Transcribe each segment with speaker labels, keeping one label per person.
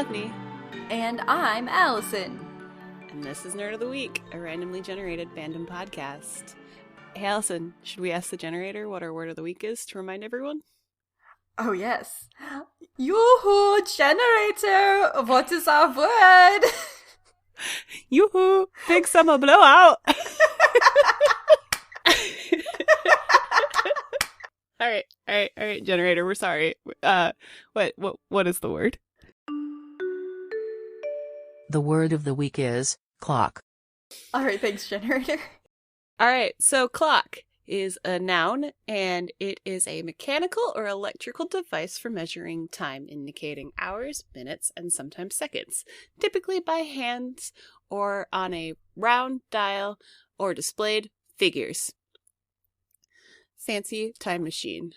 Speaker 1: Stephanie.
Speaker 2: And I'm Allison.
Speaker 1: And this is Nerd of the Week, a randomly generated fandom podcast. Hey Allison, should we ask the generator what our word of the week is to remind everyone?
Speaker 2: Oh yes. Yoo-hoo, generator! What is our word?
Speaker 1: Yoo-hoo! Big summer blowout! All right, generator, we're sorry. What is the word?
Speaker 3: The word of the week is clock.
Speaker 2: Alright, thanks, generator.
Speaker 1: Alright, so clock is a noun, and it is a mechanical or electrical device for measuring time, indicating hours, minutes, and sometimes seconds, typically by hands or on a round dial or displayed figures. Fancy time machine.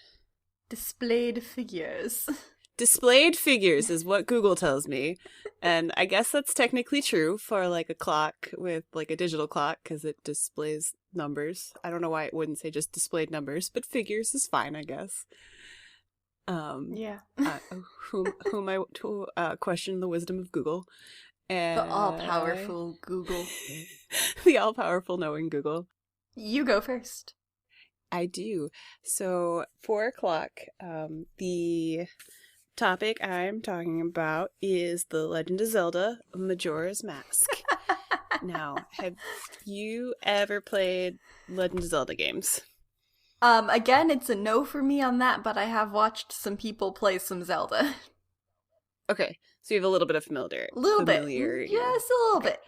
Speaker 2: Displayed figures.
Speaker 1: Displayed figures is what Google tells me. And I guess that's technically true for like a clock with like a digital clock because it displays numbers. I don't know why it wouldn't say just displayed numbers, but figures is fine, I guess.
Speaker 2: Yeah.
Speaker 1: Who am I to question the wisdom of Google? And
Speaker 2: The all-powerful Google.
Speaker 1: The all-powerful knowing Google.
Speaker 2: You go first.
Speaker 1: I do. So for clock, the topic I'm talking about is The Legend of Zelda: Majora's Mask. Now, have you ever played Legend of Zelda games?
Speaker 2: Again, it's a no for me on that, but I have watched some people play some Zelda.
Speaker 1: Okay, so you have a little bit of familiarity.
Speaker 2: A little bit. Yes, a little bit.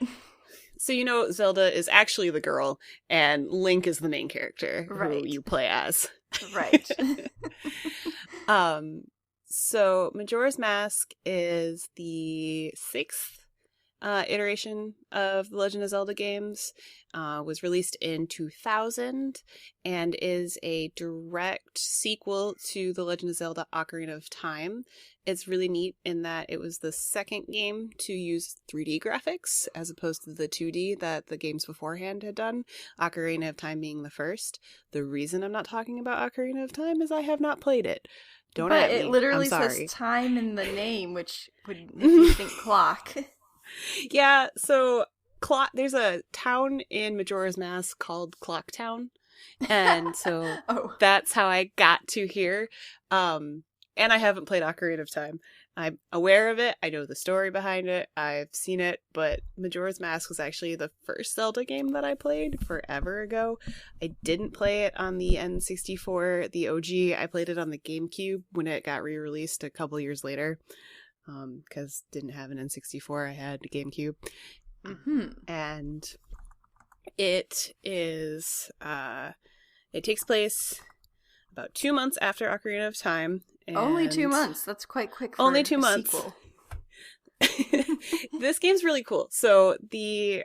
Speaker 1: So you know Zelda is actually the girl, and Link is the main character who you play as.
Speaker 2: Right.
Speaker 1: So Majora's Mask is the sixth iteration of the Legend of Zelda games. Was released in 2000 and is a direct sequel to The Legend of Zelda Ocarina of Time. It's really neat in that it was the second game to use 3D graphics as opposed to the 2D that the games beforehand had done, Ocarina of Time being the first. The reason I'm not talking about Ocarina of Time is I have not played it. Don't at me.
Speaker 2: But it literally says time in the name, which would make you think clock.
Speaker 1: Yeah, so there's a town in Majora's Mask called Clock Town, and so that's how I got to here. And I haven't played Ocarina of Time. I'm aware of it. I know the story behind it. I've seen it, but Majora's Mask was actually the first Zelda game that I played forever ago. I didn't play it on the N64, the OG. I played it on the GameCube when it got re-released a couple years later. Because didn't have an N64, I had a GameCube.
Speaker 2: Mm-hmm.
Speaker 1: And it is, it takes place about 2 months after Ocarina of Time.
Speaker 2: Only 2 months. That's quite quick for
Speaker 1: only 2 months.
Speaker 2: Sequel.
Speaker 1: This game's really cool. So the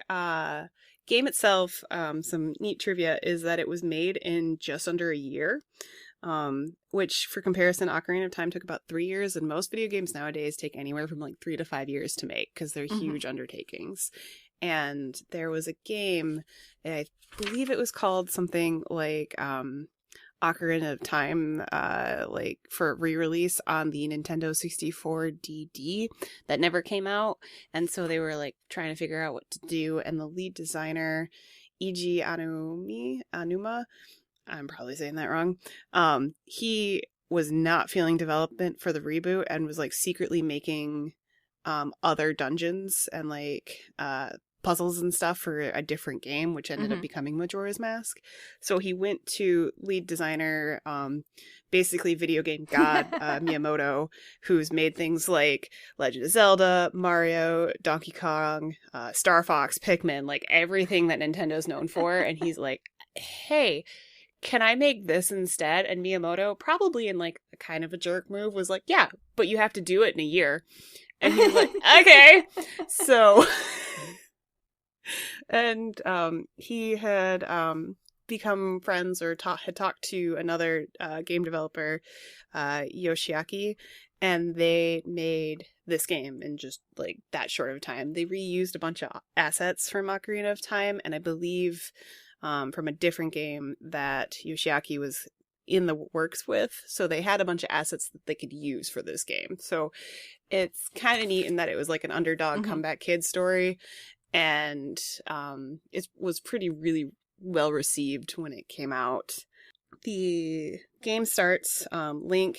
Speaker 1: game itself, some neat trivia is that it was made in just under a year. Which, for comparison, Ocarina of Time took about 3 years, and most video games nowadays take anywhere from like 3 to 5 years to make because they're huge undertakings. And there was a game, I believe it was called something like Ocarina of Time, like for re-release on the Nintendo 64 DD that never came out, and so they were like trying to figure out what to do. And the lead designer, Eiji Aonuma. I'm probably saying that wrong. He was not feeling development for the reboot and was like secretly making other dungeons and like puzzles and stuff for a different game, which ended up becoming Majora's Mask. So he went to lead designer, basically video game god, Miyamoto, who's made things like Legend of Zelda, Mario, Donkey Kong, Star Fox, Pikmin, like everything that Nintendo's known for. And he's like, hey, can I make this instead? And Miyamoto, probably in like a kind of a jerk move, was like, yeah, but you have to do it in a year. And he was like, okay. So, and he had become friends or had talked to another game developer, Yoshiaki, and they made this game in just like that short of time. They reused a bunch of assets from Ocarina of Time, and I believe from a different game that Yoshiaki was in the works with. So they had a bunch of assets that they could use for this game. So it's kind of neat in that it was like an underdog comeback kid story, and it was really well received when it came out. The game starts, Link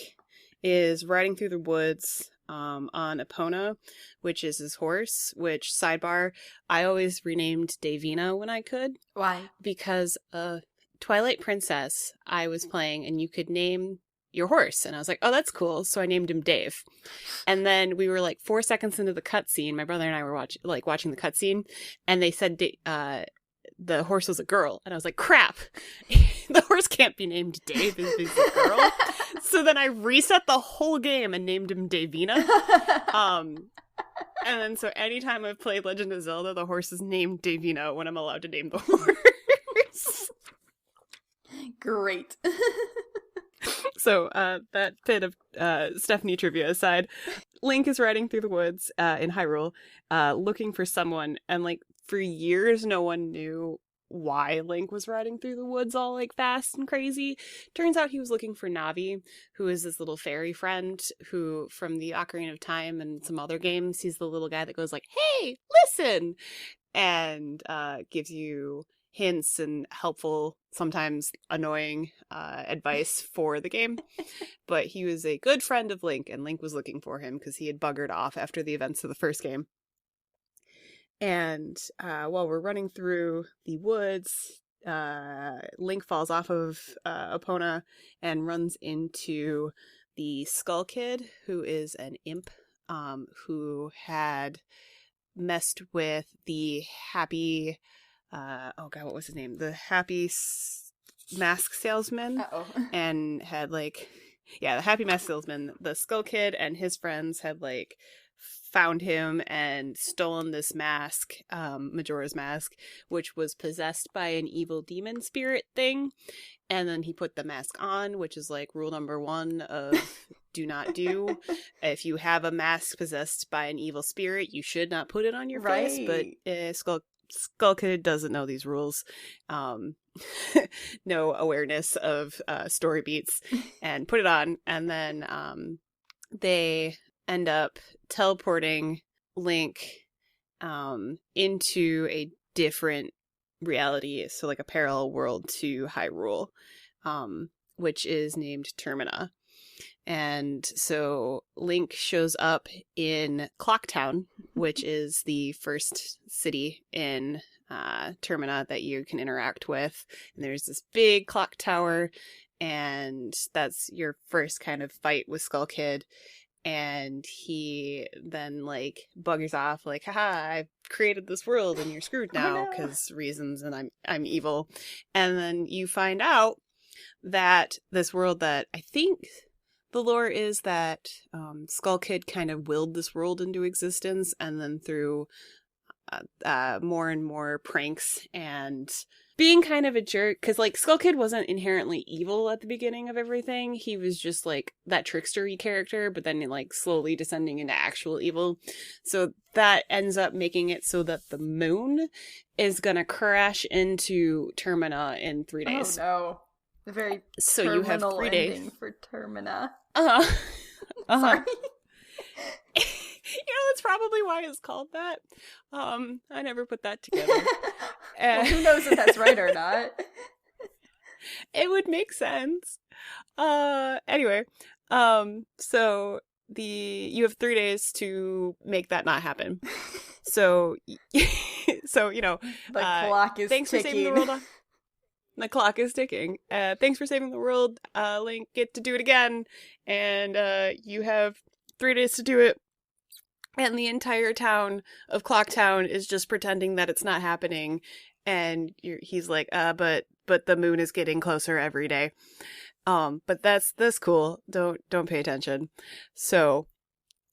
Speaker 1: is riding through the woods on Epona, which is his horse, which, sidebar, I always renamed Davina when I could.
Speaker 2: Why?
Speaker 1: Because Twilight Princess I was playing, and you could name your horse, and I was like, oh, that's cool, so I named him Dave. And then we were like 4 seconds into the cutscene, my brother and I were watching the cutscene, and they said the horse was a girl, and I was like, crap, the horse can't be named Dave if he's a girl. So then I reset the whole game and named him Davina. And then so anytime I've played Legend of Zelda, the horse is named Davina when I'm allowed to name the horse.
Speaker 2: Great.
Speaker 1: So that bit of Stephanie trivia aside, Link is riding through the woods in Hyrule looking for someone, and like for years no one knew why Link was riding through the woods all like fast and crazy. Turns out he was looking for Navi, who is this little fairy friend who, from the Ocarina of Time and some other games, he's the little guy that goes like, hey, listen, and gives you hints and helpful, sometimes annoying advice for the game. But he was a good friend of Link, and Link was looking for him because he had buggered off after the events of the first game. And while we're running through the woods, Link falls off of Epona and runs into the Skull Kid, who is an imp who had messed with the happy... oh god, what was his name? The happy mask salesman.
Speaker 2: Uh-oh.
Speaker 1: And had like... Yeah, the happy mask salesman. The Skull Kid and his friends had like found him and stolen this mask, Majora's Mask, which was possessed by an evil demon spirit thing. And then he put the mask on, which is like rule number 1 of do not do. If you have a mask possessed by an evil spirit, you should not put it on your face. But Skull Kid doesn't know these rules. No awareness of story beats, and put it on. And then they end up teleporting Link into a different reality, so like a parallel world to Hyrule, which is named Termina. And so Link shows up in Clocktown, which is the first city in Termina that you can interact with. And there's this big clock tower, and that's your first kind of fight with Skull Kid. And he then like buggers off like, haha, I've created this world and you're screwed now because reasons, and I'm evil. And then you find out that this world, that I think the lore is that Skull Kid kind of willed this world into existence, and then through more and more pranks and being kind of a jerk, because like Skull Kid wasn't inherently evil at the beginning of everything. He was just like that trickster-y character, but then like slowly descending into actual evil. So that ends up making it so that the moon is gonna crash into Termina in 3 days.
Speaker 2: Oh no. The very
Speaker 1: so you have 3 days
Speaker 2: ending for Termina.
Speaker 1: Sorry.
Speaker 2: You
Speaker 1: know, that's probably why it's called that. I never put that together.
Speaker 2: Well, who knows if that's right or not?
Speaker 1: It would make sense. Anyway, so you have 3 days to make that not happen. So, you know,
Speaker 2: the clock is
Speaker 1: thanks
Speaker 2: ticking.
Speaker 1: For saving the world. The clock is ticking. Thanks for saving the world, Link. Get to do it again, and you have 3 days to do it. And the entire town of Clocktown is just pretending that it's not happening. And he's like, but the moon is getting closer every day. But that's cool. Don't pay attention. So,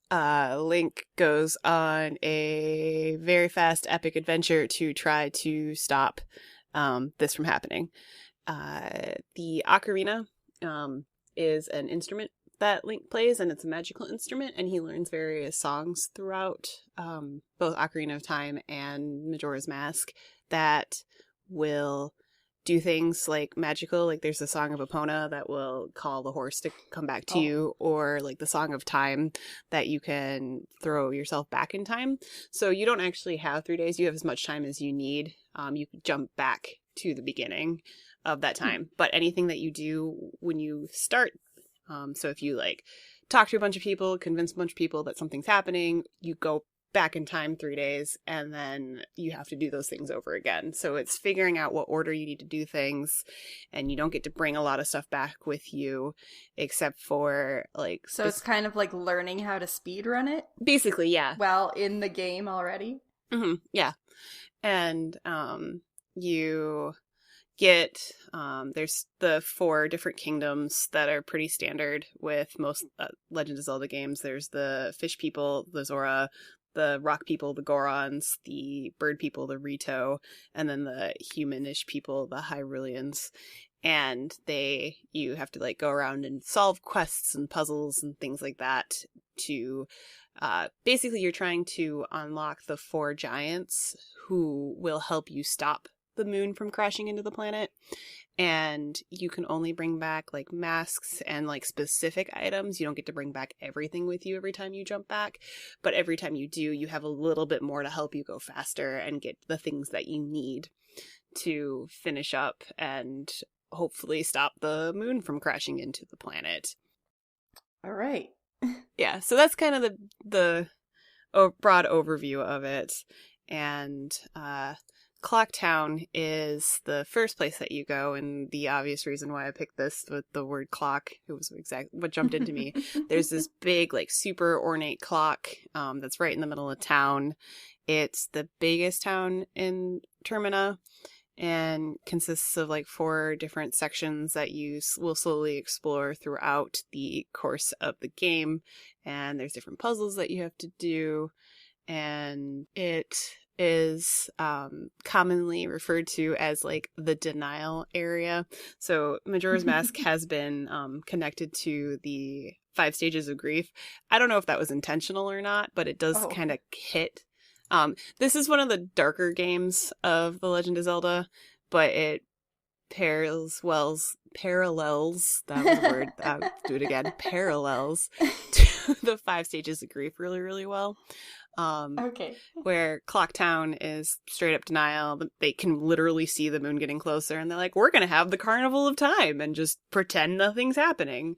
Speaker 1: Link goes on a very fast epic adventure to try to stop this from happening. The ocarina is an instrument that Link plays, and it's a magical instrument, and he learns various songs throughout both Ocarina of Time and Majora's Mask that will do things like magical, like there's the Song of Epona that will call the horse to come back to you, or like the Song of Time that you can throw yourself back in time. So you don't actually have 3 days. You have as much time as you need. You can jump back to the beginning of that time. But anything that you do when you start, so if you like talk to a bunch of people, convince a bunch of people that something's happening, you go back in time 3 days, and then you have to do those things over again. So it's figuring out what order you need to do things, and you don't get to bring a lot of stuff back with you, except for like...
Speaker 2: So it's kind of like learning how to speedrun it?
Speaker 1: Basically, yeah.
Speaker 2: Well, in the game already?
Speaker 1: Mm-hmm, yeah. And you get... there's the 4 different kingdoms that are pretty standard with most Legend of Zelda games. There's the fish people, the Zora, the rock people, the Gorons, the bird people, the Rito, and then the humanish people, the Hyruleans. And you have to like go around and solve quests and puzzles and things like that to, basically you're trying to unlock the 4 giants who will help you stop the moon from crashing into the planet. And you can only bring back like masks and like specific items. You don't get to bring back everything with you every time you jump back, but every time you do, you have a little bit more to help you go faster and get the things that you need to finish up and hopefully stop the moon from crashing into the planet.
Speaker 2: All right.
Speaker 1: Yeah, so that's kind of the broad overview of it. And Clock Town is the first place that you go, and the obvious reason why I picked this with the word clock, it was exactly what jumped into me. There's this big, like, super ornate clock that's right in the middle of town. It's the biggest town in Termina and consists of, like, 4 different sections that you will slowly explore throughout the course of the game. And there's different puzzles that you have to do, and it is commonly referred to as like the denial area. So Majora's Mask has been connected to the 5 stages of grief. I don't know if that was intentional or not, but it does kind of hit. This is one of the darker games of The Legend of Zelda, but it parallels, that was a word, I'll do it again, parallels to the 5 stages of grief really, really well.
Speaker 2: Okay.
Speaker 1: Where Clock Town is straight up denial. They can literally see the moon getting closer, and they're like, we're gonna have the Carnival of Time and just pretend nothing's happening.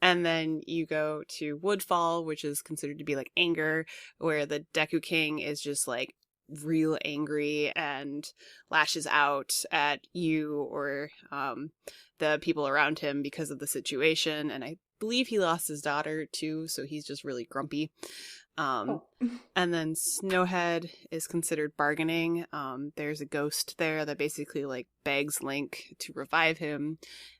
Speaker 1: And then you go to Woodfall, which is considered to be like anger, where the Deku King is just like real angry and lashes out at you or the people around him because of the situation. And I believe he lost his daughter too, so he's just really grumpy. And then Snowhead is considered bargaining. There's a ghost there that basically like begs Link to revive him.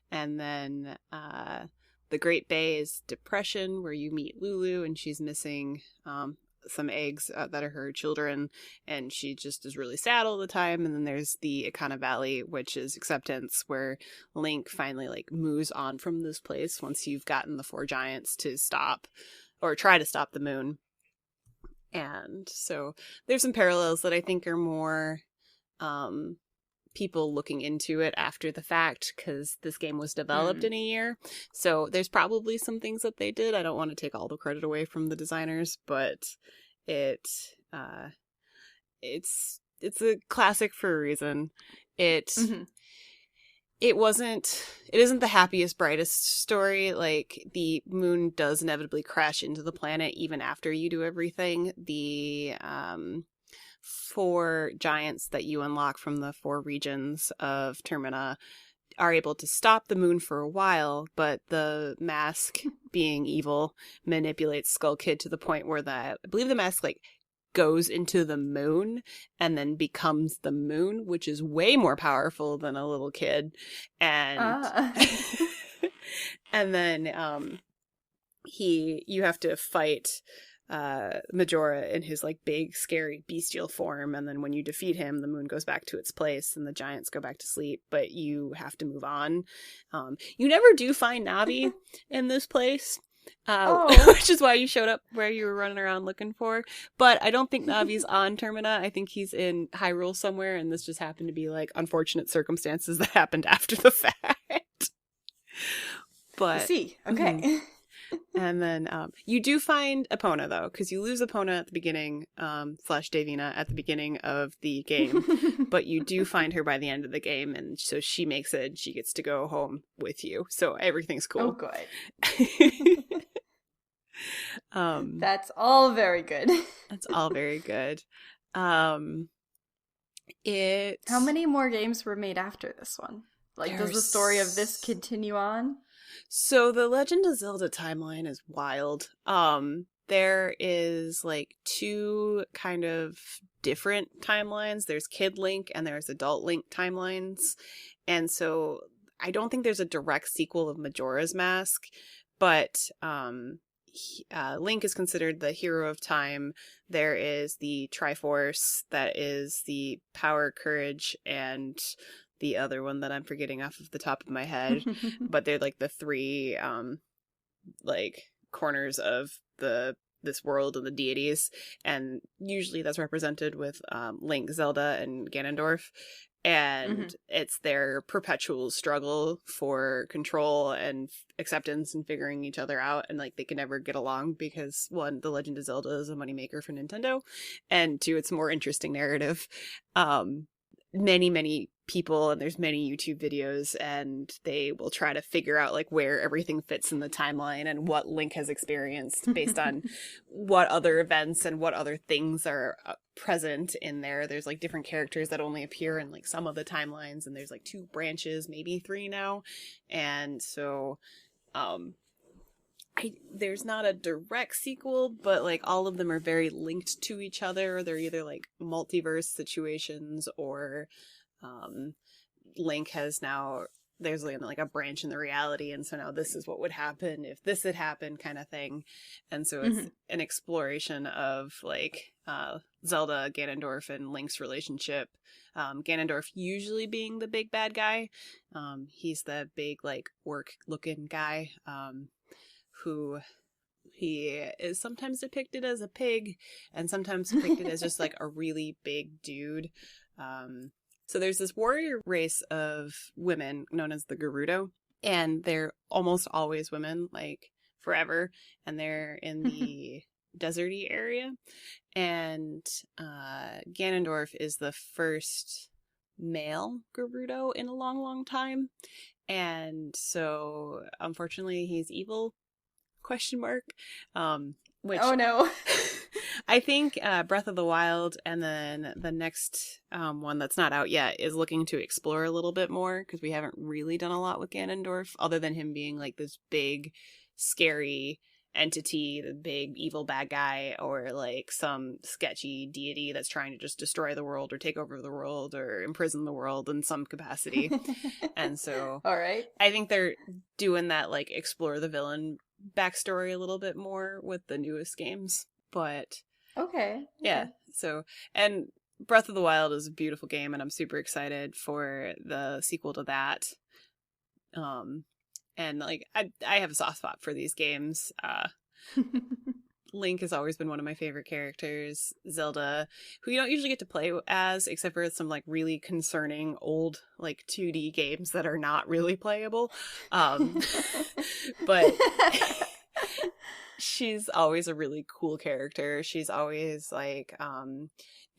Speaker 1: And then the Great Bay is Depression, where you meet Lulu and she's missing some eggs that are her children, and she just is really sad all the time. And then there's the Ikana Valley, which is Acceptance, where Link finally like moves on from this place once you've gotten the 4 giants to stop or try to stop the moon. And so there's some parallels that I think are more people looking into it after the fact, because this game was developed in a year. So there's probably some things that they did. I don't want to take all the credit away from the designers, but it's a classic for a reason. It isn't the happiest, brightest story. Like, the moon does inevitably crash into the planet even after you do everything. The 4 giants that you unlock from the 4 regions of Termina are able to stop the moon for a while, but the mask, being evil, manipulates Skull Kid to the point where I believe the mask, like, goes into the moon and then becomes the moon, which is way more powerful than a little kid. And and then you have to fight Majora in his like big scary bestial form, and then when you defeat him, the moon goes back to its place and the giants go back to sleep, but you have to move on. You never do find Navi in this place.
Speaker 2: Oh.
Speaker 1: which is why you showed up where you were running around looking for. But I don't think Navi's on Termina. I think he's in Hyrule somewhere, and this just happened to be like unfortunate circumstances that happened after the fact.
Speaker 2: I
Speaker 1: But
Speaker 2: see. Okay.
Speaker 1: and then you do find Epona though, because you lose Epona at the beginning, slash Davina at the beginning of the game, but you do find her by the end of the game, and so she makes it. She gets to go home with you, so everything's cool.
Speaker 2: Oh, good. That's all very good.
Speaker 1: That's all very good. It.
Speaker 2: How many more games were made after this one? Like, does the story of this continue on?
Speaker 1: So the Legend of Zelda timeline is wild. There is like two kind of different timelines. There's Kid Link and there's Adult Link timelines. And so I don't think there's a direct sequel of Majora's Mask, but Link is considered the hero of time. There is the Triforce that is the power, courage, and the other one that I'm forgetting off of the top of my head. But they're like the three like corners of this world and the deities, and usually that's represented with Link, Zelda, and Ganondorf. And it's their perpetual struggle for control and acceptance and figuring each other out, and like they can never get along because one, The Legend of Zelda is a moneymaker for Nintendo, and two, it's a more interesting narrative. Many people, and there's many YouTube videos, and they will try to figure out like where everything fits in the timeline and what Link has experienced based on what other events and what other things are present in there. There's like different characters that only appear in like some of the timelines, and there's like 2 branches, maybe 3 now. And so there's not a direct sequel, but like all of them are very linked to each other. They're either like multiverse situations, or Link has now, there's like a branch in the reality, and so now this is what would happen if this had happened, kind of thing. And so it's an exploration of like Zelda, Ganondorf, and Link's relationship. Ganondorf usually being the big bad guy. He's the big like orc looking guy. Who he is sometimes depicted as a pig and sometimes depicted as just like a really big dude. So there's this warrior race of women known as the Gerudo, and they're almost always women, like forever, and they're in the deserty area. And Ganondorf is the first male Gerudo in a long time. And so unfortunately he's evil. ? Which,
Speaker 2: oh no.
Speaker 1: I think Breath of the Wild and then the next one that's not out yet is looking to explore a little bit more, because we haven't really done a lot with Ganondorf other than him being like this big scary entity, the big evil bad guy, or like some sketchy deity that's trying to just destroy the world or take over the world or imprison the world in some capacity. And so
Speaker 2: all right,
Speaker 1: I think they're doing that like explore the villain backstory a little bit more with the newest games. But
Speaker 2: okay.
Speaker 1: Yeah, so, and Breath of the Wild is a beautiful game, and I'm super excited for the sequel to that. And like I have a soft spot for these games. Link has always been one of my favorite characters. Zelda, who you don't usually get to play as, except for some like really concerning old like 2D games that are not really playable. But she's always a really cool character. She's always like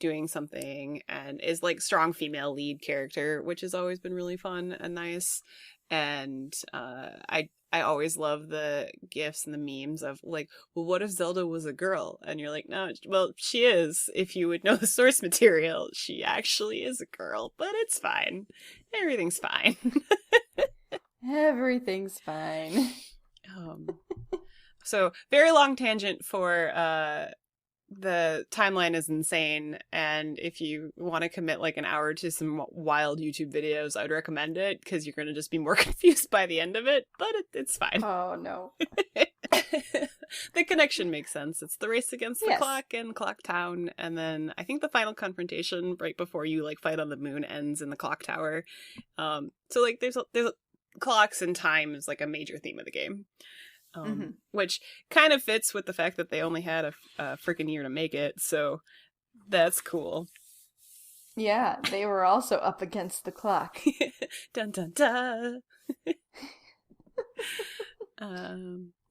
Speaker 1: doing something, and is like strong female lead character, which has always been really fun and nice. And I always love the gifs and the memes of like, well, what if Zelda was a girl? And you're like, no, well, she is. If you would know the source material, she actually is a girl, but it's fine. Everything's fine.
Speaker 2: Everything's fine.
Speaker 1: So very long tangent for the timeline is insane, and if you want to commit like an hour to some wild YouTube videos, I would recommend it, because you're going to just be more confused by the end of it, but it's fine.
Speaker 2: Oh no.
Speaker 1: The connection makes sense. It's the race against the clock in Clock Town, and then I think the final confrontation right before you like fight on the moon ends in the clock tower. So like there's clocks and time is like a major theme of the game. which kind of fits with the fact that they only had a freaking year to make it, so that's cool.
Speaker 2: Yeah, they were also up against the clock.
Speaker 1: Dun dun dun.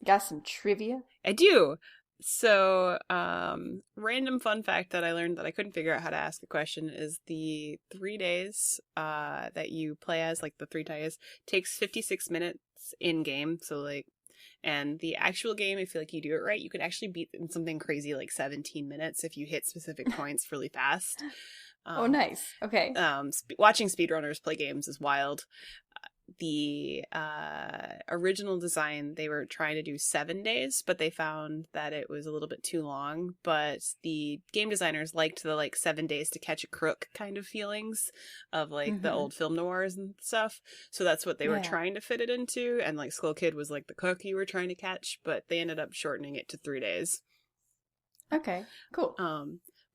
Speaker 2: Got some trivia?
Speaker 1: I do. So, random fun fact that I learned that I couldn't figure out how to ask a question is the 3 days that you play as, like the 3 days, takes 56 minutes in game. So, like, and the actual game, if like you do it right, you could actually beat in something crazy like 17 minutes if you hit specific points really fast.
Speaker 2: Oh, nice. Okay.
Speaker 1: Watching speedrunners play games is wild. The original design, they were trying to do 7 days, but they found that it was a little bit too long. But the game designers liked the like 7 days to catch a crook kind of feelings of like the old film noirs and stuff. So that's what they were trying to fit it into. And like Skull Kid was like the cook you were trying to catch, but they ended up shortening it to 3 days.
Speaker 2: Okay, cool.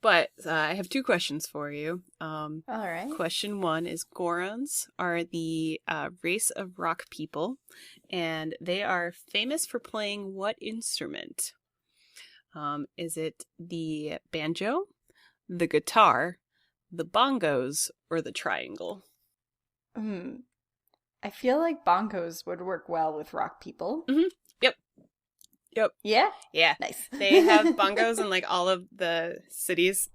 Speaker 1: But I have 2 questions for you.
Speaker 2: All right.
Speaker 1: Question 1 is Gorons are the race of rock people, and they are famous for playing what instrument? Is it the banjo, the guitar, the bongos, or the triangle?
Speaker 2: I feel like bongos would work well with rock people.
Speaker 1: Mm-hmm. Yep.
Speaker 2: Yeah?
Speaker 1: Yeah.
Speaker 2: Nice.
Speaker 1: They have bongos in like all of the cities.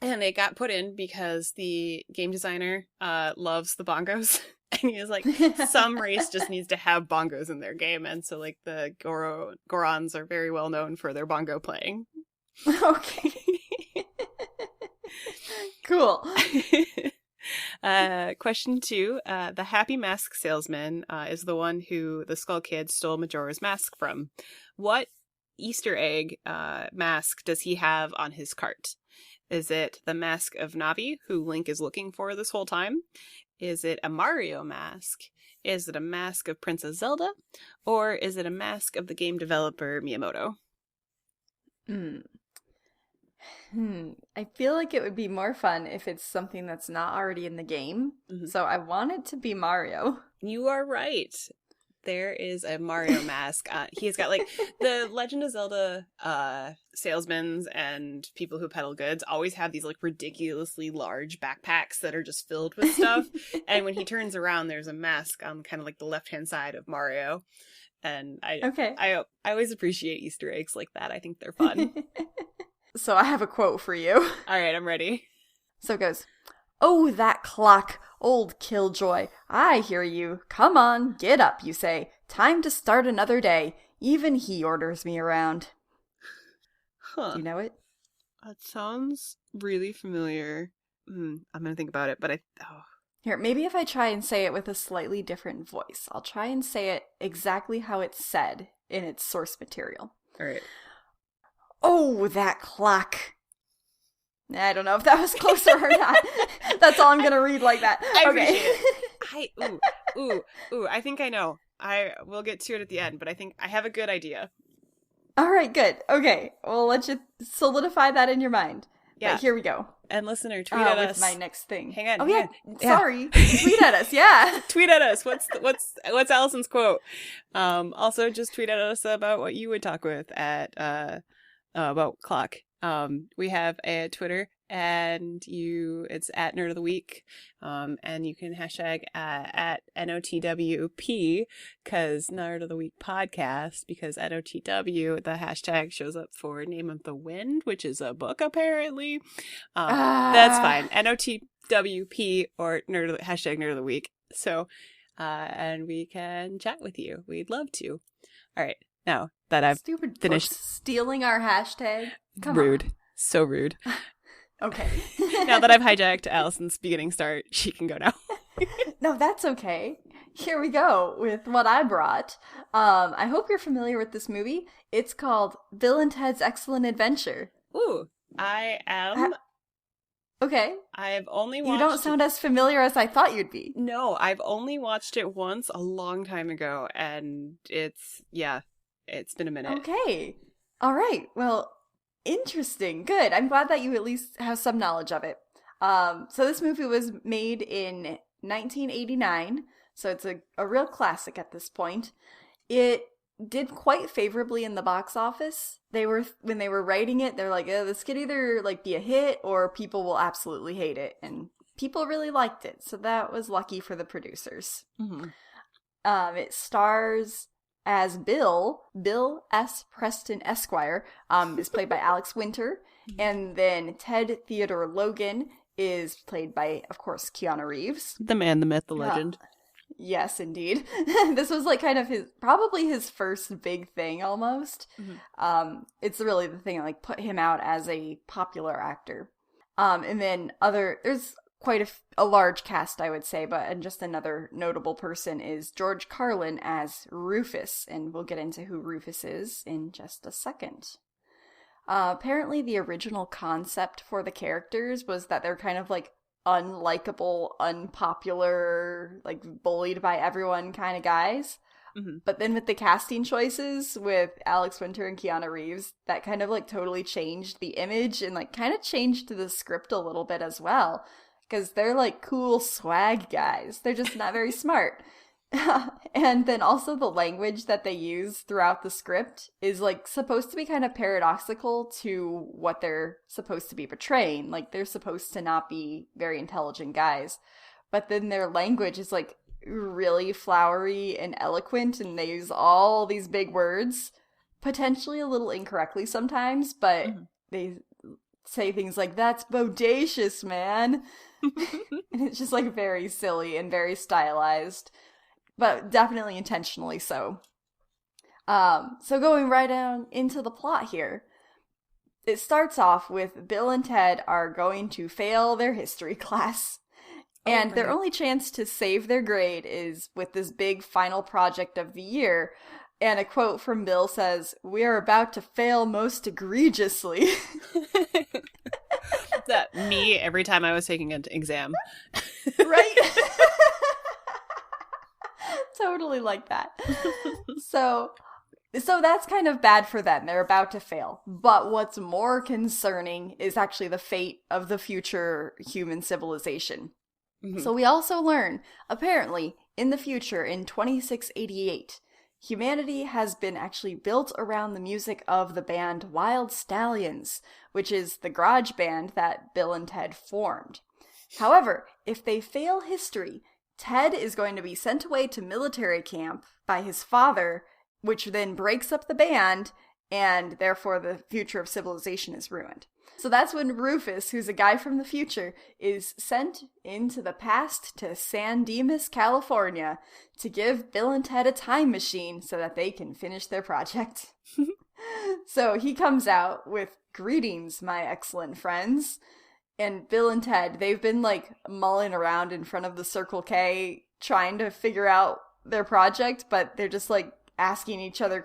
Speaker 1: And they got put in because the game designer loves the bongos. And he was like, some race just needs to have bongos in their game. And so like the Gorons are very well known for their bongo playing.
Speaker 2: Okay. Cool.
Speaker 1: Question 2. The Happy Mask Salesman is the one who the Skull Kid stole Majora's mask from. What Easter egg mask does he have on his cart? Is it the mask of Navi, who Link is looking for this whole time? Is it a Mario mask? Is it a mask of Princess Zelda? Or is it a mask of the game developer Miyamoto?
Speaker 2: I feel like it would be more fun if it's something that's not already in the game. So I want it to be Mario.
Speaker 1: You are right. There is a Mario mask. He's got like the Legend of Zelda salesmen and people who peddle goods always have these like ridiculously large backpacks that are just filled with stuff. And when he turns around, there's a mask on kind of like the left-hand side of Mario. And I always appreciate Easter eggs like that. I think they're fun.
Speaker 2: So I have a quote for you.
Speaker 1: All right, I'm ready.
Speaker 2: So it goes, "Oh, that clock, old killjoy, I hear you. Come on, get up, you say. Time to start another day. Even he orders me around."
Speaker 1: Huh.
Speaker 2: Do you know it?
Speaker 1: That sounds really familiar. I'm going to think about it, but
Speaker 2: Here, maybe if I try and say it with a slightly different voice. I'll try and say it exactly how it's said in its source material.
Speaker 1: All right.
Speaker 2: "Oh, that clock." I don't know if that was closer or not. That's all I'm going to read like that.
Speaker 1: I think I know. I will get to it at the end, but I think I have a good idea.
Speaker 2: All right, good. Okay, well, let's just solidify that in your mind.
Speaker 1: Yeah.
Speaker 2: But here we go.
Speaker 1: And listener, tweet at us.
Speaker 2: With my next thing.
Speaker 1: Hang on.
Speaker 2: Oh,
Speaker 1: hang
Speaker 2: yeah.
Speaker 1: on.
Speaker 2: Sorry. Tweet at us. Yeah.
Speaker 1: Tweet at us. What's Allison's quote? Also, just tweet at us about what you would talk with at about clock. We have a Twitter, and it's at Nerd of the Week, and you can hashtag at NOTWP, because Nerd of the Week podcast, because NOTW, the hashtag shows up for Name of the Wind, which is a book apparently. That's fine. NOTWP or hashtag Nerd of the Week. So, and we can chat with you. We'd love to. All right. Now that I've finished
Speaker 2: stealing our hashtag. Come
Speaker 1: rude.
Speaker 2: On.
Speaker 1: So rude.
Speaker 2: Okay.
Speaker 1: Now that I've hijacked Allison's beginning start, she can go now.
Speaker 2: No, that's okay. Here we go with what I brought. I hope you're familiar with this movie. It's called Bill and Ted's Excellent Adventure.
Speaker 1: Ooh, I am.
Speaker 2: Okay.
Speaker 1: I've only watched...
Speaker 2: You don't sound as familiar as I thought you'd be.
Speaker 1: No, I've only watched it once a long time ago, and it's been a minute.
Speaker 2: Okay. All right. Well, interesting. Good. I'm glad that you at least have some knowledge of it. So this movie was made in 1989, so it's a real classic at this point. It did quite favorably in the box office. When they were writing it, they're like, this could either like be a hit or people will absolutely hate it, and people really liked it, so that was lucky for the producers.
Speaker 1: Mm-hmm.
Speaker 2: It stars as Bill S. Preston Esquire, is played by Alex Winter, and then Ted Theodore Logan is played by, of course, Keanu Reeves.
Speaker 1: The man, the myth, the legend.
Speaker 2: Yes, indeed. This was like kind of probably his first big thing almost. Mm-hmm. It's really the thing that like put him out as a popular actor. And then there's quite a large cast, I would say, and just another notable person is George Carlin as Rufus, and we'll get into who Rufus is in just a second. Apparently the original concept for the characters was that they're kind of like unlikable, unpopular, like bullied by everyone kind of guys. Mm-hmm. But then with the casting choices with Alex Winter and Keanu Reeves, that kind of like totally changed the image and like kind of changed the script a little bit as well. Because they're like cool swag guys. They're just not very smart. And then also the language that they use throughout the script is like supposed to be kind of paradoxical to what they're supposed to be portraying. Like they're supposed to not be very intelligent guys. But then their language is like really flowery and eloquent, and they use all these big words, potentially a little incorrectly sometimes, but they say things like, "That's bodacious, man." And it's just like very silly and very stylized, but definitely intentionally so. So going right down into the plot here, it starts off with Bill and Ted are going to fail their history class. And their only chance to save their grade is with this big final project of the year. And a quote from Bill says, "We are about to fail most egregiously."
Speaker 1: That me every time I was taking an exam.
Speaker 2: Right? Totally like that. So that's kind of bad for them. They're about to fail. But what's more concerning is actually the fate of the future human civilization. Mm-hmm. So we also learn, apparently, in the future, in 2688, humanity has been actually built around the music of the band Wild Stallions, which is the garage band that Bill and Ted formed. However, if they fail history, Ted is going to be sent away to military camp by his father, which then breaks up the band, and therefore the future of civilization is ruined. So that's when Rufus, who's a guy from the future, is sent into the past to San Dimas, California, to give Bill and Ted a time machine so that they can finish their project. So he comes out with, "Greetings, my excellent friends." And Bill and Ted, they've been like mulling around in front of the Circle K trying to figure out their project, but they're just like asking each other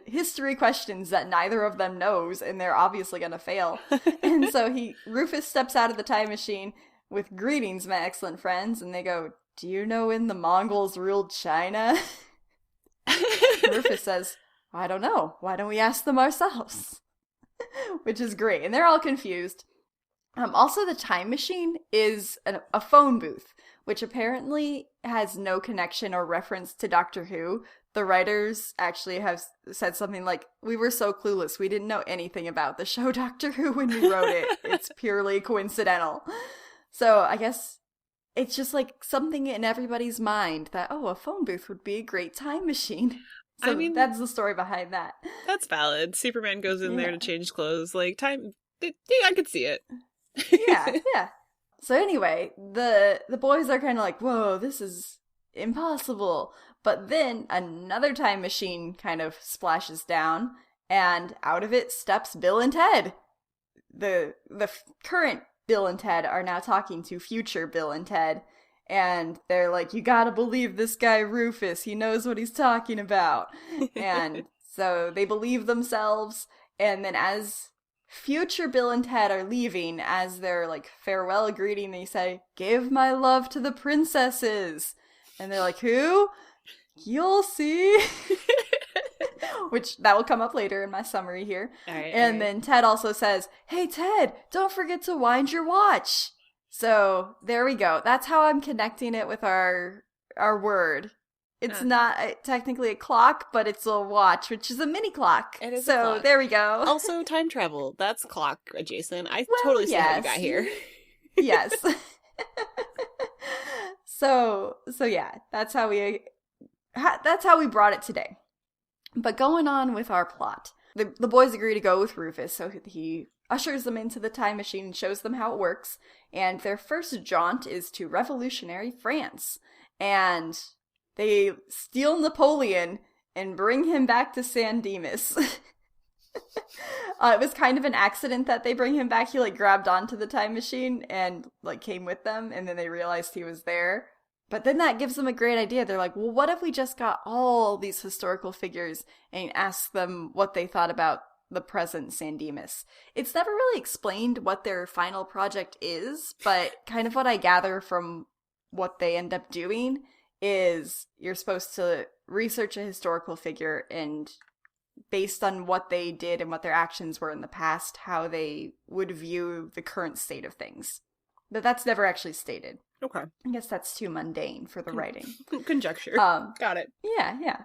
Speaker 2: history questions that neither of them knows, and they're obviously gonna fail. And so Rufus steps out of the time machine with, "Greetings, my excellent friends," and they go, "Do you know when the Mongols ruled China?" Rufus says, "I don't know. Why don't we ask them ourselves?" Which is great, and they're all confused. Also, the time machine is a phone booth, which apparently has no connection or reference to Doctor Who. The writers actually have said something like, "We were so clueless, we didn't know anything about the show Doctor Who when we wrote it. It's purely coincidental." So I guess it's just like something in everybody's mind that, a phone booth would be a great time machine. So I mean, that's the story behind that.
Speaker 1: That's valid. Superman goes in there to change clothes. Like, time, I could see it.
Speaker 2: Yeah. So anyway, the boys are kind of like, "Whoa, this is impossible." But then another time machine kind of splashes down, and out of it steps Bill and Ted. The current Bill and Ted are now talking to future Bill and Ted, and they're like, "You gotta believe this guy Rufus, he knows what he's talking about." And so they believe themselves, and then as future Bill and Ted are leaving, as their like farewell greeting, they say, "Give my love to the princesses." And they're like, "Who? You'll see." Which that will come up later in my summary here. All right. Then Ted also says, "Hey Ted, don't forget to wind your watch." So there we go. That's how I'm connecting it with our word. It's not technically a clock, but it's a watch, which is a mini clock.
Speaker 1: It is a
Speaker 2: so
Speaker 1: clock.
Speaker 2: There we go.
Speaker 1: Also, time travel. That's clock adjacent. I totally see how you got here.
Speaker 2: Yes. So yeah, that's how we brought it today. But going on with our plot, the boys agree to go with Rufus, so he ushers them into the time machine and shows them how it works. And their first jaunt is to revolutionary France, and they steal Napoleon and bring him back to San Dimas. It was kind of an accident that they bring him back. He, grabbed onto the time machine and, came with them, and then they realized he was there. But then that gives them a great idea. They're like, well, what if we just got all these historical figures and asked them what they thought about the present San Dimas? It's never really explained what their final project is, but kind of what I gather from what they end up doing is you're supposed to research a historical figure and based on what they did and what their actions were in the past, how they would view the current state of things. But that's never actually stated.
Speaker 1: Okay.
Speaker 2: I guess that's too mundane for the writing.
Speaker 1: Conjecture. Got it.
Speaker 2: Yeah.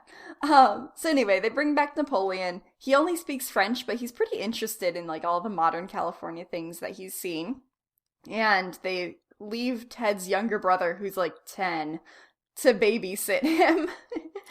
Speaker 2: So anyway, they bring back Napoleon. He only speaks French, but he's pretty interested in, all the modern California things that he's seen. And they leave Ted's younger brother, who's 10, to babysit him.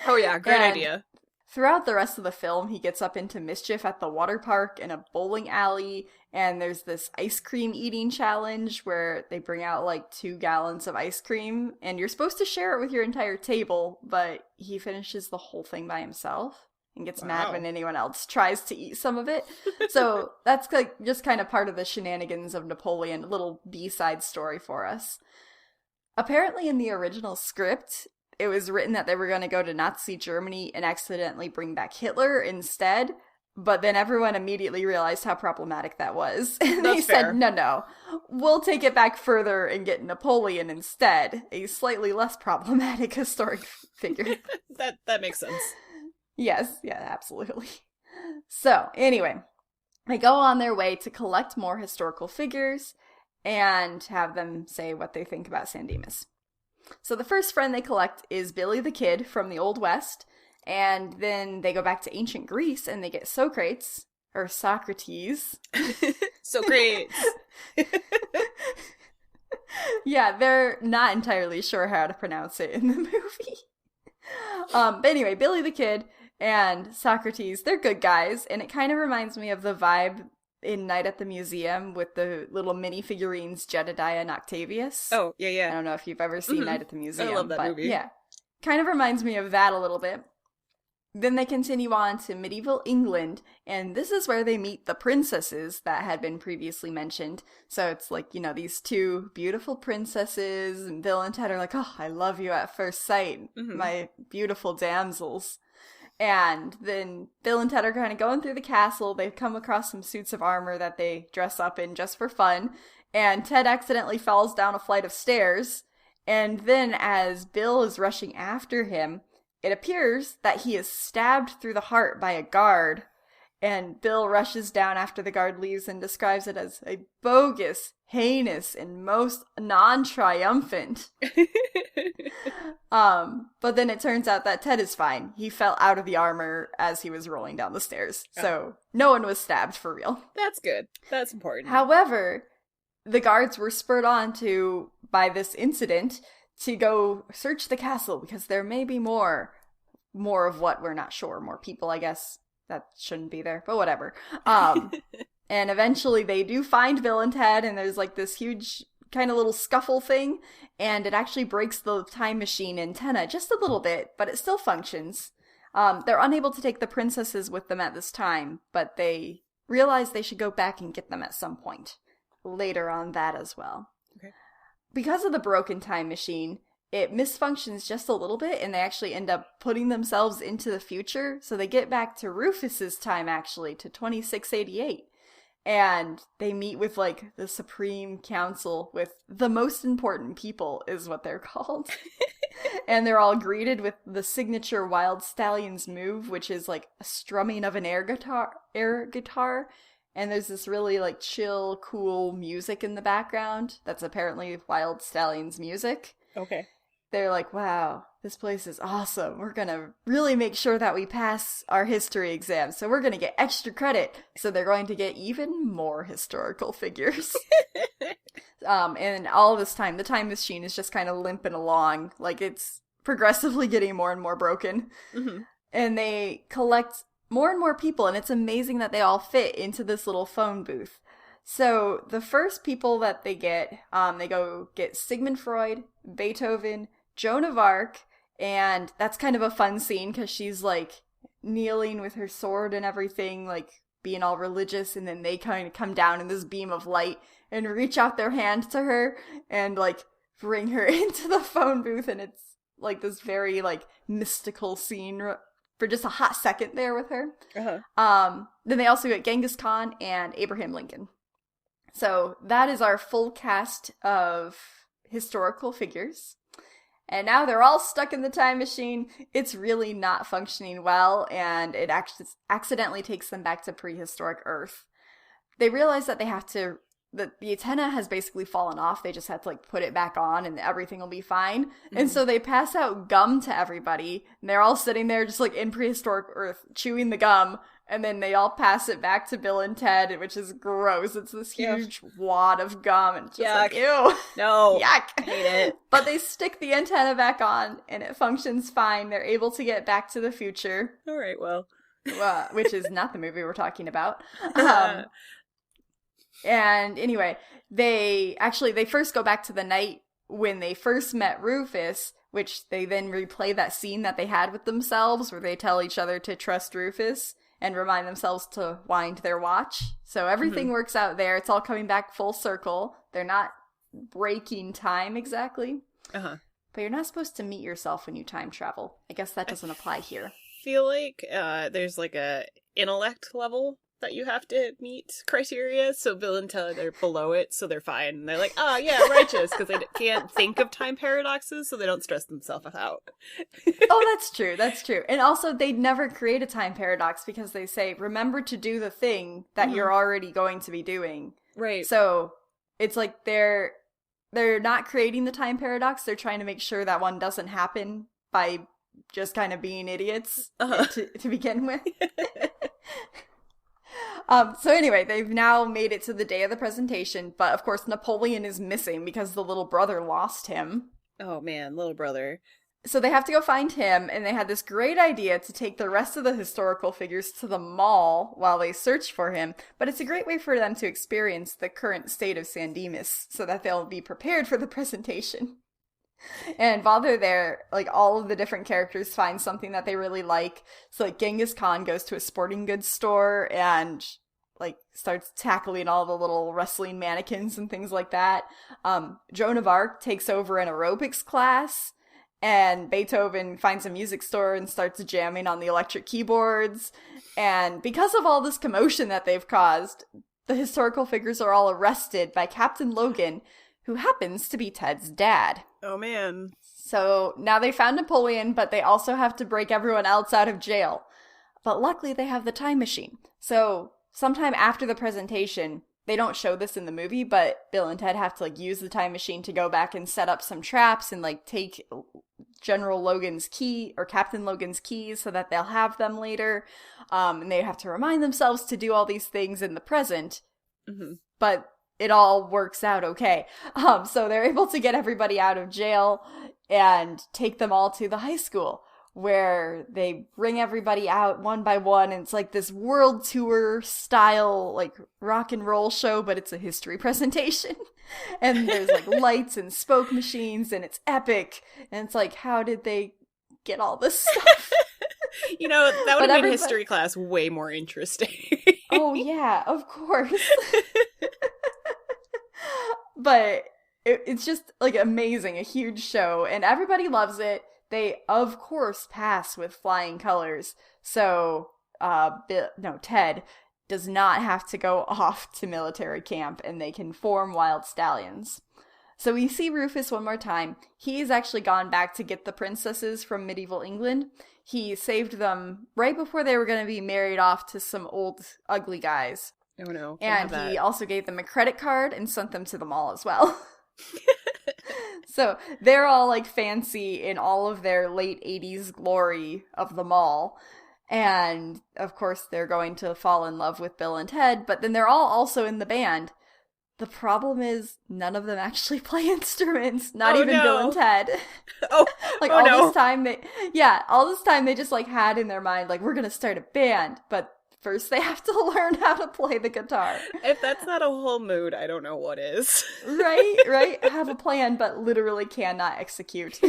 Speaker 1: Oh yeah, great idea.
Speaker 2: Throughout the rest of the film, he gets up into mischief at the water park and a bowling alley, and there's this ice cream eating challenge where they bring out 2 gallons of ice cream, and you're supposed to share it with your entire table, but he finishes the whole thing by himself and gets mad when anyone else tries to eat some of it. So that's just kind of part of the shenanigans of Napoleon, a little B-side story for us. Apparently in the original script, it was written that they were going to go to Nazi Germany and accidentally bring back Hitler instead, but then everyone immediately realized how problematic that was. And they said, no, we'll take it back further and get Napoleon instead, a slightly less problematic historic figure.
Speaker 1: That makes sense.
Speaker 2: Yes, yeah, absolutely. So, anyway, they go on their way to collect more historical figures and have them say what they think about San Dimas. So the first friend they collect is Billy the Kid from the Old West, and then they go back to ancient Greece and they get Socrates.
Speaker 1: Socrates.
Speaker 2: Yeah, they're not entirely sure how to pronounce it in the movie. But anyway, Billy the Kid and Socrates, they're good guys, and it kind of reminds me of the vibe in Night at the Museum with the little mini figurines Jedediah and Octavius.
Speaker 1: Oh, yeah.
Speaker 2: I don't know if you've ever seen Night at the Museum.
Speaker 1: I love that movie.
Speaker 2: Yeah, kind of reminds me of that a little bit. Then they continue on to medieval England, and this is where they meet the princesses that had been previously mentioned. So it's these 2 beautiful princesses, and Bill and Ted are like, oh, I love you at first sight, my beautiful damsels. And then Bill and Ted are kind of going through the castle. They come across some suits of armor that they dress up in just for fun. And Ted accidentally falls down a flight of stairs. And then as Bill is rushing after him, it appears that he is stabbed through the heart by a guard. And Bill rushes down after the guard leaves and describes it as a bogus, heinous, and most non-triumphant. But then it turns out that Ted is fine. He fell out of the armor as he was rolling down the stairs. So no one was stabbed for real.
Speaker 1: That's good. That's important.
Speaker 2: However, the guards were spurred on by this incident to go search the castle because there may be more of what we're not sure. More people, I guess. That shouldn't be there, but whatever. And eventually they do find Bill and Ted, and there's this huge kind of little scuffle thing, and it actually breaks the time machine antenna just a little bit, but it still functions. They're unable to take the princesses with them at this time, but they realize they should go back and get them at some point. Later on that as well.
Speaker 1: Okay.
Speaker 2: Because of the broken time machine, it misfunctions just a little bit, and they actually end up putting themselves into the future, so they get back to Rufus's time, actually, to 2688. And they meet with, the Supreme Council with the most important people, is what they're called. And they're all greeted with the signature Wild Stallions move, which is, a strumming of an air guitar. And there's this really, chill, cool music in the background that's apparently Wild Stallions music.
Speaker 1: Okay.
Speaker 2: they're like, wow, this place is awesome. We're going to really make sure that we pass our history exam. So we're going to get extra credit. So they're going to get even more historical figures. And all this time, the time machine is just kind of limping along. Like, it's progressively getting more and more broken.
Speaker 1: Mm-hmm.
Speaker 2: And they collect more and more people. And it's amazing that they all fit into this little phone booth. So the first people that they go get Sigmund Freud, Beethoven, Joan of Arc, and that's kind of a fun scene because she's like kneeling with her sword and everything, like being all religious, and then they kind of come down in this beam of light and reach out their hand to her and like bring her into the phone booth, and it's like this very like mystical scene for just a hot second there with her.
Speaker 1: Uh-huh.
Speaker 2: Then they also get Genghis Khan and Abraham Lincoln. So that is our full cast of historical figures. And now they're all stuck in the time machine. It's really not functioning well, and it accidentally takes them back to prehistoric Earth. They realize that the antenna has basically fallen off. They just have to like put it back on and everything will be fine. Mm-hmm. And so they pass out gum to everybody, and they're all sitting there just like in prehistoric Earth chewing the gum. And then they all pass it back to Bill and Ted, which is gross. It's this huge wad of gum, and it's just like, ew.
Speaker 1: No.
Speaker 2: Yuck.
Speaker 1: I hate it.
Speaker 2: But they stick the antenna back on, and it functions fine. They're able to get back to the future.
Speaker 1: All right, well.
Speaker 2: Which is not the movie we're talking about. And anyway, they first go back to the night when they first met Rufus, which they then replay that scene that they had with themselves where they tell each other to trust Rufus and remind themselves to wind their watch. So everything works out there. It's all coming back full circle. They're not breaking time exactly.
Speaker 1: Uh-huh.
Speaker 2: But you're not supposed to meet yourself when you time travel. I guess that doesn't apply here.
Speaker 1: I feel like there's like a intellect level that you have to meet criteria. So Bill and Ted are below it, so they're fine. And they're like, oh yeah, righteous, because they can't think of time paradoxes, so they don't stress themselves out.
Speaker 2: Oh, that's true. That's true. And also, they never create a time paradox because they say, remember to do the thing that you're already going to be doing.
Speaker 1: Right.
Speaker 2: So it's like they're not creating the time paradox. They're trying to make sure that one doesn't happen by just kind of being idiots to begin with. So anyway, they've now made it to the day of the presentation, but of course Napoleon is missing because the little brother lost him.
Speaker 1: Oh man, little brother.
Speaker 2: So they have to go find him, and they had this great idea to take the rest of the historical figures to the mall while they search for him, but it's a great way for them to experience the current state of San Dimas so that they'll be prepared for the presentation. And while they're there, like, all of the different characters find something that they really like. So, like, Genghis Khan goes to a sporting goods store and, like, starts tackling all the little wrestling mannequins and things like that. Joan of Arc takes over an aerobics class, and Beethoven finds a music store and starts jamming on the electric keyboards. And because of all this commotion that they've caused, the historical figures are all arrested by Captain Logan, who happens to be Ted's dad.
Speaker 1: Oh, man.
Speaker 2: So now they found Napoleon, but they also have to break everyone else out of jail. But luckily they have the time machine. So sometime after the presentation, they don't show this in the movie, but Bill and Ted have to, like, use the time machine to go back and set up some traps and, like, take General Logan's key or Captain Logan's keys so that they'll have them later. And they have to remind themselves to do all these things in the present.
Speaker 1: Mm-hmm.
Speaker 2: But it all works out okay. So they're able to get everybody out of jail and take them all to the high school, where they bring everybody out one by one, and it's like this world tour style, like, rock and roll show, but it's a history presentation. And there's, like, lights and spoke machines, and it's epic. And it's like, how did they get all this stuff?
Speaker 1: You know, that would have made history class way more interesting.
Speaker 2: Oh, yeah, of course. But it's just, like, amazing, a huge show, and everybody loves it. They, of course, pass with flying colors, so Ted does not have to go off to military camp, and they can form wild stallions. So we see Rufus one more time. He's actually gone back to get the princesses from medieval England. He saved them right before they were going to be married off to some old, ugly guys.
Speaker 1: Oh no.
Speaker 2: And he also gave them a credit card and sent them to the mall as well. So they're all like fancy in all of their late 80s glory of the mall. And of course, they're going to fall in love with Bill and Ted, but then they're all also in the band. The problem is none of them actually play instruments, not even Bill and Ted.
Speaker 1: Oh,
Speaker 2: like
Speaker 1: oh, no.
Speaker 2: This time all this time they just like had in their mind like we're going to start a band, but first they have to learn how to play the guitar.
Speaker 1: If that's not a whole mood, I don't know what is.
Speaker 2: Right? Have a plan but literally cannot execute.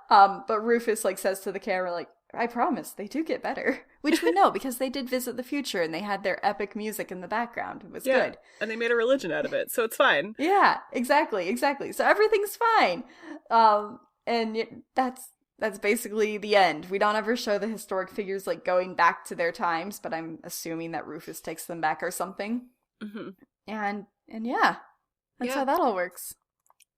Speaker 2: But Rufus like says to the camera like, I promise, they do get better. Which we know because they did visit the future and they had their epic music in the background. It was good.
Speaker 1: And they made a religion out of it, so it's fine.
Speaker 2: Yeah, exactly. So everything's fine. That's basically the end. We don't ever show the historic figures like going back to their times, but I'm assuming that Rufus takes them back or something.
Speaker 1: Mm-hmm.
Speaker 2: And yeah, that's how that all works.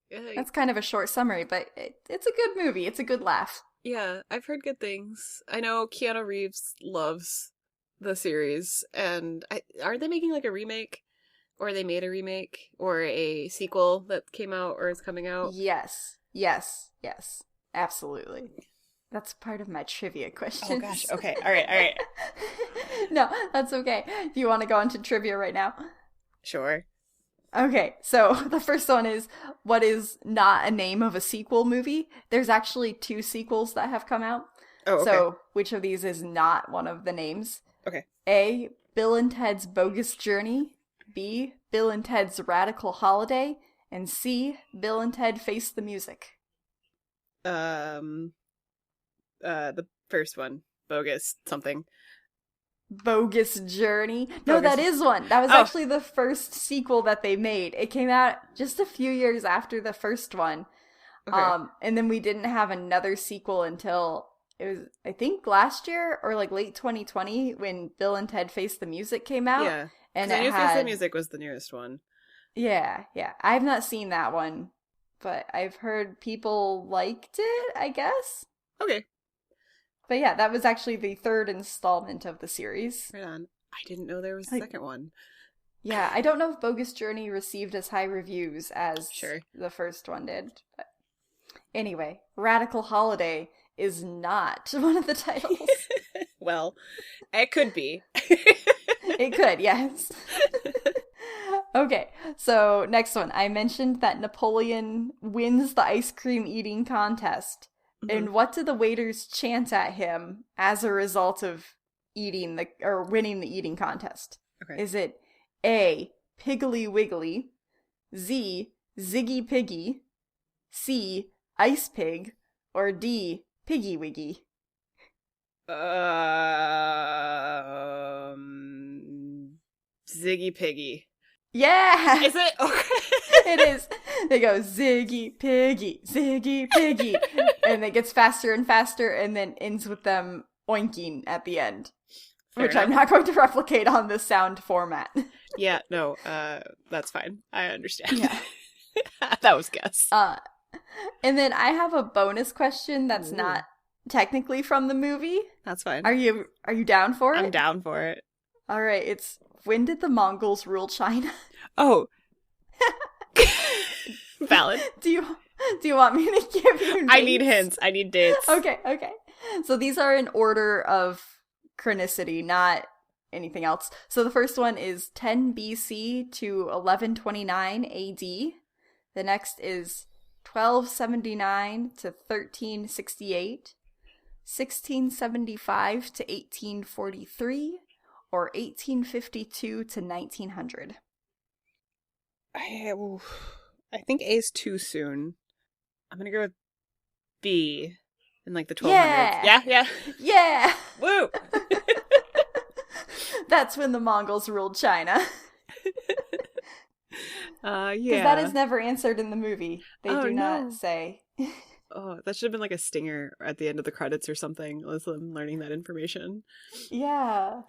Speaker 1: Yeah.
Speaker 2: That's kind of a short summary, but it's a good movie. It's a good laugh.
Speaker 1: Yeah, I've heard good things. I know Keanu Reeves loves the series, and are they making like a remake? Or they made a remake? Or a sequel that came out or is coming out?
Speaker 2: Yes. Absolutely. That's part of my trivia questions.
Speaker 1: Oh gosh, okay, alright.
Speaker 2: No, that's okay. Do you want to go into trivia right now?
Speaker 1: Sure.
Speaker 2: Okay, so the first one is, what is not a name of a sequel movie? There's actually 2 sequels that have come out.
Speaker 1: Oh, okay.
Speaker 2: So, which of these is not one of the names?
Speaker 1: Okay.
Speaker 2: A, Bill and Ted's Bogus Journey. B, Bill and Ted's Radical Holiday. And C, Bill and Ted Face the Music.
Speaker 1: The first one. Bogus something.
Speaker 2: Bogus Journey. No, that is one. That was actually the first sequel that they made. It came out just a few years after the first one. Okay. And then we didn't have another sequel until it was, I think, last year or like late 2020 when Bill and Ted Face the Music came out.
Speaker 1: Yeah.
Speaker 2: And
Speaker 1: I knew Face the Music was the newest one.
Speaker 2: Yeah. I've not seen that one, but I've heard people liked it, I guess.
Speaker 1: Okay.
Speaker 2: But yeah, that was actually the 3rd installment of the series.
Speaker 1: Right on. I didn't know there was a second one.
Speaker 2: Yeah, I don't know if Bogus Journey received as high reviews as the first one did. But anyway, Radical Holiday is not one of the titles.
Speaker 1: Well, it could be.
Speaker 2: It could, yes. Okay, so next one. I mentioned that Napoleon wins the ice cream eating contest. Mm-hmm. And what do the waiters chant at him as a result of winning the eating contest? Okay. Is it A, Piggly Wiggly, Z, Ziggy Piggy, C, Ice Pig, or D, Piggy Wiggy?
Speaker 1: Ziggy Piggy.
Speaker 2: Yeah!
Speaker 1: Is it? Okay.
Speaker 2: It is. They go, Ziggy Piggy, Ziggy Piggy. And it gets faster and faster and then ends with them oinking at the end. Which I'm not going to replicate on this sound format.
Speaker 1: Yeah, no, that's fine. I understand.
Speaker 2: Yeah.
Speaker 1: That was guess.
Speaker 2: And then I have a bonus question that's not technically from the movie.
Speaker 1: That's fine.
Speaker 2: Are you down for it?
Speaker 1: I'm down for it.
Speaker 2: All right, it's, when did the Mongols rule China?
Speaker 1: Oh. Valid.
Speaker 2: Do you want me to give you dates?
Speaker 1: I need hints. I need dates.
Speaker 2: Okay. So these are in order of chronicity, not anything else. So the first one is 10 BC to 1129 AD. The next is 1279 to 1368, 1675 to 1843, or 1852 to 1900.
Speaker 1: I think A is too soon. I'm gonna go with B in like the 1200s.
Speaker 2: Yeah.
Speaker 1: Woo!
Speaker 2: That's when the Mongols ruled China.
Speaker 1: Yeah.
Speaker 2: Because that is never answered in the movie. They do not say.
Speaker 1: Oh, that should have been like a stinger at the end of the credits or something. I'm learning that information.
Speaker 2: Yeah.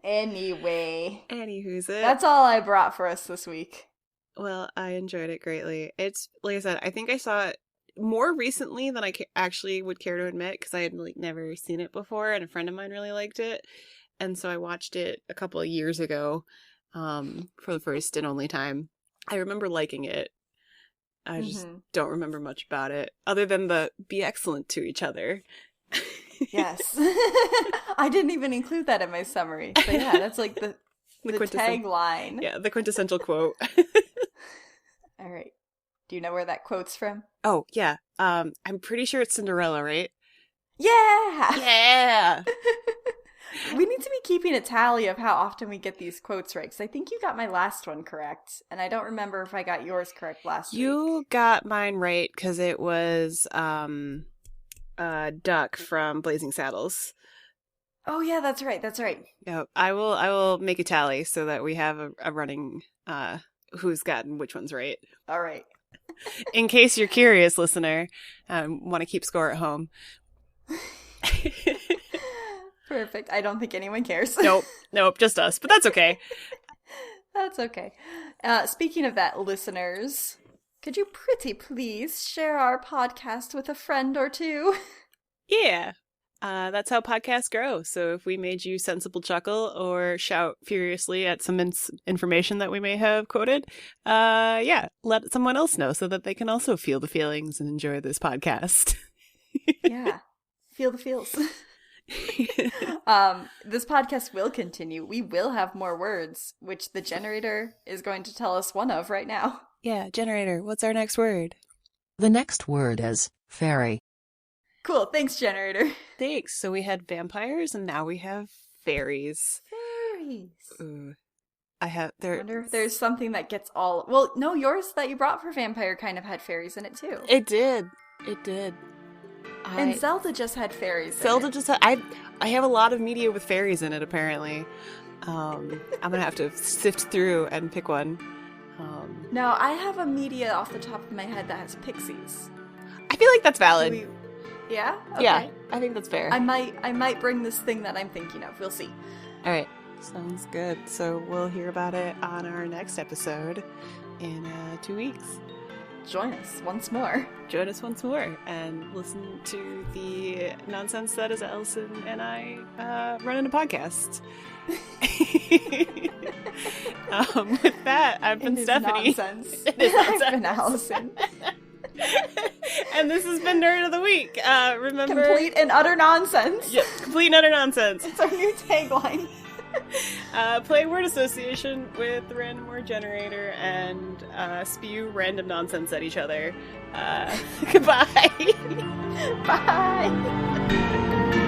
Speaker 2: Anyway.
Speaker 1: Anywho's it.
Speaker 2: That's all I brought for us this week.
Speaker 1: Well, I enjoyed it greatly. It's, like I said, I think I saw it more recently than I actually would care to admit, because I had like never seen it before, and a friend of mine really liked it. And so I watched it a couple of years ago for the first and only time. I remember liking it. I just
Speaker 2: Mhm.
Speaker 1: don't remember much about it, other than the be excellent to each other.
Speaker 2: Yes. I didn't even include that in my summary. But yeah, that's like the tagline.
Speaker 1: Yeah, the quintessential quote.
Speaker 2: All right. Do you know where that quote's from?
Speaker 1: Oh, yeah. I'm pretty sure it's Cinderella, right?
Speaker 2: Yeah!
Speaker 1: Yeah!
Speaker 2: We need to be keeping a tally of how often we get these quotes right, because I think you got my last one correct, and I don't remember if I got yours correct last week.
Speaker 1: You got mine right, because it was Duck from Blazing Saddles.
Speaker 2: Oh yeah, that's right.
Speaker 1: Yeah, I will make a tally so that we have a running who's gotten which one's right.
Speaker 2: All right.
Speaker 1: In case you're curious, listener, want to keep score at home.
Speaker 2: Perfect. I don't think anyone cares.
Speaker 1: Nope, just us, but that's okay.
Speaker 2: That's okay. Speaking of that, listeners, could you pretty please share our podcast with a friend or two?
Speaker 1: Yeah. That's how podcasts grow. So if we made you sensible chuckle or shout furiously at some information that we may have quoted, yeah, let someone else know so that they can also feel the feelings and enjoy this podcast.
Speaker 2: Yeah. Feel the feels. This podcast will continue. We will have more words, which the generator is going to tell us one of right now.
Speaker 1: Yeah, generator, what's our next word?
Speaker 3: The next word is fairy.
Speaker 2: Cool, thanks, generator.
Speaker 1: Thanks. So we had vampires and now we have fairies.
Speaker 2: Fairies.
Speaker 1: Ooh. I
Speaker 2: wonder if there's something that gets all... Well, no, yours that you brought for vampire kind of had fairies in it too.
Speaker 1: It did.
Speaker 2: And Zelda just had fairies
Speaker 1: Zelda
Speaker 2: in it.
Speaker 1: just had... I have a lot of media with fairies in it, apparently. I'm gonna have to sift through and pick one.
Speaker 2: Now, I have a media off the top of my head that has pixies.
Speaker 1: I feel like that's valid.
Speaker 2: Yeah? Okay.
Speaker 1: Yeah, I think that's fair.
Speaker 2: I might bring this thing that I'm thinking of. We'll see.
Speaker 1: All right. Sounds good. So we'll hear about it on our next episode in 2 weeks.
Speaker 2: Join us once more.
Speaker 1: Join us once more and listen to the nonsense that is Allison and I running a podcast. With that, I've been Stephanie.
Speaker 2: Nonsense.
Speaker 1: It is nonsense.
Speaker 2: I've been Allison.
Speaker 1: And this has been Nerd of the Week. Remember,
Speaker 2: complete and utter nonsense.
Speaker 1: Yeah, complete and utter nonsense.
Speaker 2: It's our new tagline.
Speaker 1: Play word association with the random word generator and spew random nonsense at each other. Goodbye.
Speaker 2: Bye.